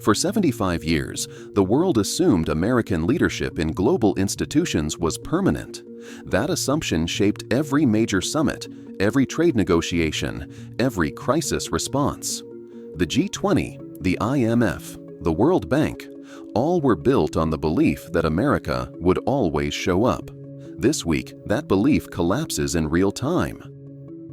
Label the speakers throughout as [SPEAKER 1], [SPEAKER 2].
[SPEAKER 1] For 75 years, the world assumed American leadership in global institutions was permanent. That assumption shaped every major summit, every trade negotiation, every crisis response. The G20, the IMF, the World Bank, all were built on the belief that America would always show up. This week, that belief collapses in real time.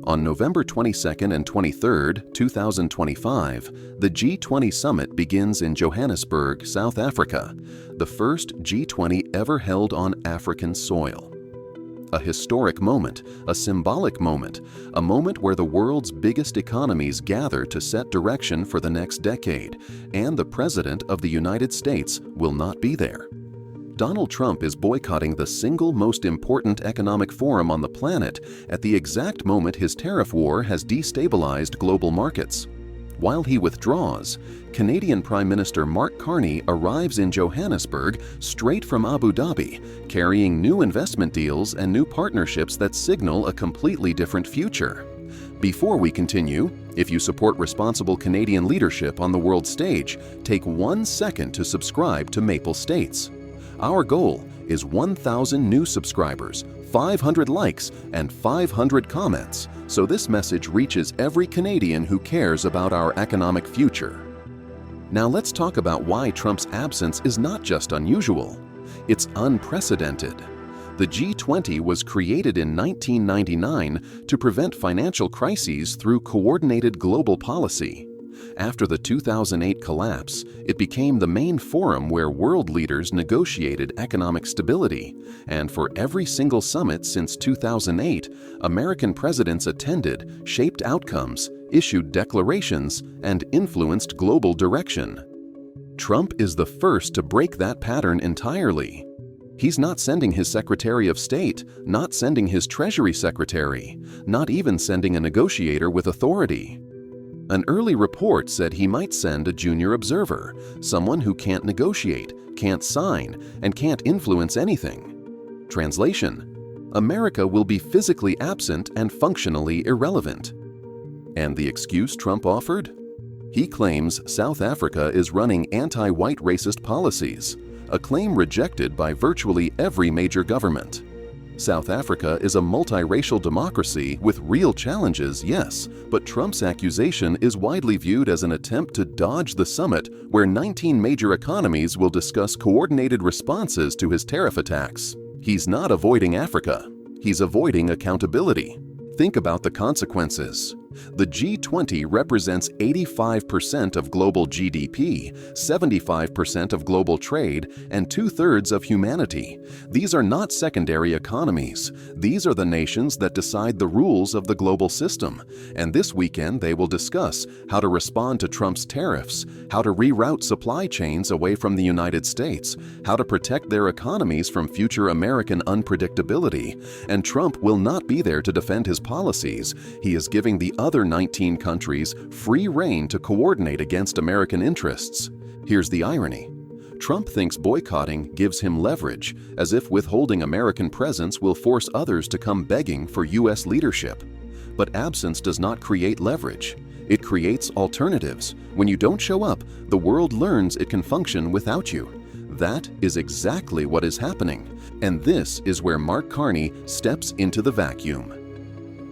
[SPEAKER 1] On November 22nd and 23rd, 2025, the G20 summit begins in Johannesburg, South Africa, the first G20 ever held on African soil. A historic moment, a symbolic moment, a moment where the world's biggest economies gather to set direction for the next decade, and the President of the United States will not be there. Donald Trump is boycotting the single most important economic forum on the planet at the exact moment his tariff war has destabilized global markets. While he withdraws, Canadian Prime Minister Mark Carney arrives in Johannesburg straight from Abu Dhabi, carrying new investment deals and new partnerships that signal a completely different future. Before we continue, if you support responsible Canadian leadership on the world stage, take 1 second to subscribe to Maple States. Our goal is 1,000 new subscribers, 500 likes, and 500 comments, so this message reaches every Canadian who cares about our economic future. Now let's talk about why Trump's absence is not just unusual, it's unprecedented. The G20 was created in 1999 to prevent financial crises through coordinated global policy. After the 2008 collapse, it became the main forum where world leaders negotiated economic stability, and for every single summit since 2008, American presidents attended, shaped outcomes, issued declarations, and influenced global direction. Trump is the first to break that pattern entirely. He's not sending his Secretary of State, not sending his Treasury Secretary, not even sending a negotiator with authority. An early report said he might send a junior observer, someone who can't negotiate, can't sign, and can't influence anything. Translation: America will be physically absent and functionally irrelevant. And the excuse Trump offered? He claims South Africa is running anti-white racist policies, a claim rejected by virtually every major government. South Africa is a multiracial democracy with real challenges, yes, but Trump's accusation is widely viewed as an attempt to dodge the summit where 19 major economies will discuss coordinated responses to his tariff attacks. He's not avoiding Africa. He's avoiding accountability. Think about the consequences. The G20 represents 85% of global GDP, 75% of global trade, and 2/3 of humanity. These are not secondary economies. These are the nations that decide the rules of the global system. And this weekend they will discuss how to respond to Trump's tariffs, how to reroute supply chains away from the United States, how to protect their economies from future American unpredictability. And Trump will not be there to defend his policies. He is giving the other 19 countries free rein to coordinate against American interests. Here's the irony. Trump thinks boycotting gives him leverage, as if withholding American presence will force others to come begging for U.S. leadership. But absence does not create leverage. It creates alternatives. When you don't show up, the world learns it can function without you. That is exactly what is happening. And this is where Mark Carney steps into the vacuum.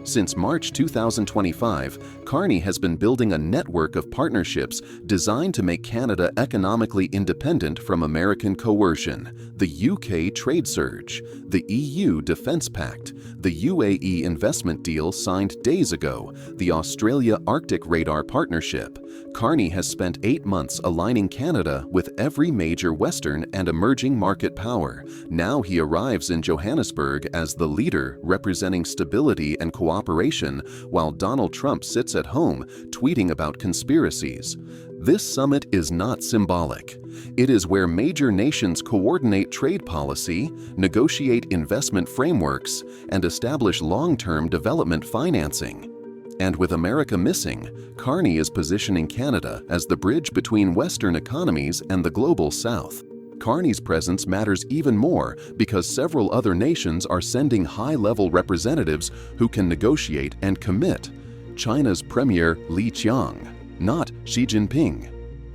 [SPEAKER 1] Since March 2025, Carney has been building a network of partnerships designed to make Canada economically independent from American coercion: the UK trade surge, the EU Defence Pact, the UAE investment deal signed days ago, the Australia Arctic Radar Partnership. Carney has spent 8 months aligning Canada with every major Western and emerging market power. Now he arrives in Johannesburg as the leader representing stability and cooperation, while Donald Trump sits at home tweeting about conspiracies. This summit is not symbolic. It is where major nations coordinate trade policy, negotiate investment frameworks, and establish long-term development financing. And with America missing, Carney is positioning Canada as the bridge between Western economies and the global South. Carney's presence matters even more because several other nations are sending high-level representatives who can negotiate and commit. China's Premier Li Qiang, not Xi Jinping.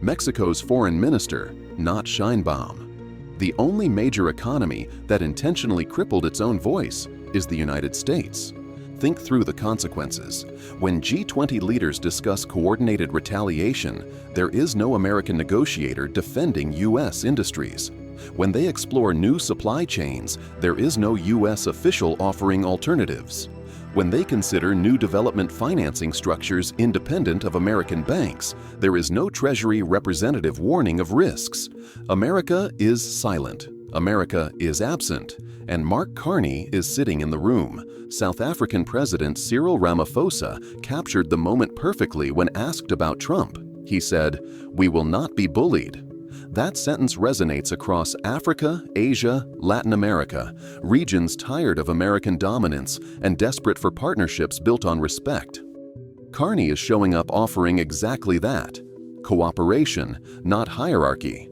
[SPEAKER 1] Mexico's foreign minister, not Scheinbaum. The only major economy that intentionally crippled its own voice is the United States. Think through the consequences. When G20 leaders discuss coordinated retaliation, there is no American negotiator defending U.S. industries. When they explore new supply chains, there is no U.S. official offering alternatives. When they consider new development financing structures independent of American banks, there is no Treasury representative warning of risks. America is silent. America is absent. And Mark Carney is sitting in the room. South African President Cyril Ramaphosa captured the moment perfectly when asked about Trump. He said, "We will not be bullied." That sentence resonates across Africa, Asia, Latin America, regions tired of American dominance and desperate for partnerships built on respect. Carney is showing up offering exactly that: cooperation, not hierarchy.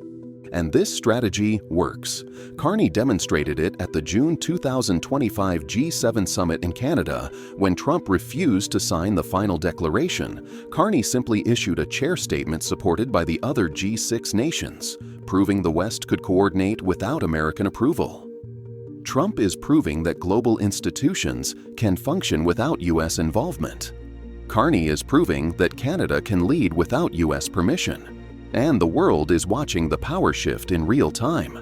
[SPEAKER 1] And this strategy works. Carney demonstrated it at the June 2025 G7 summit in Canada when Trump refused to sign the final declaration. Carney simply issued a chair statement supported by the other G6 nations, proving the West could coordinate without American approval. Trump is proving that global institutions can function without U.S. involvement. Carney is proving that Canada can lead without U.S. permission. And the world is watching the power shift in real time.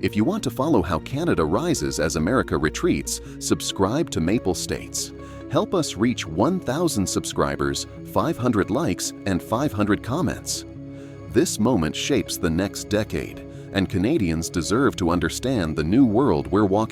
[SPEAKER 1] If you want to follow how Canada rises as America retreats, subscribe to Maple States. Help us reach 1,000 subscribers, 500 likes, and 500 comments. This moment shapes the next decade, and Canadians deserve to understand the new world we're walking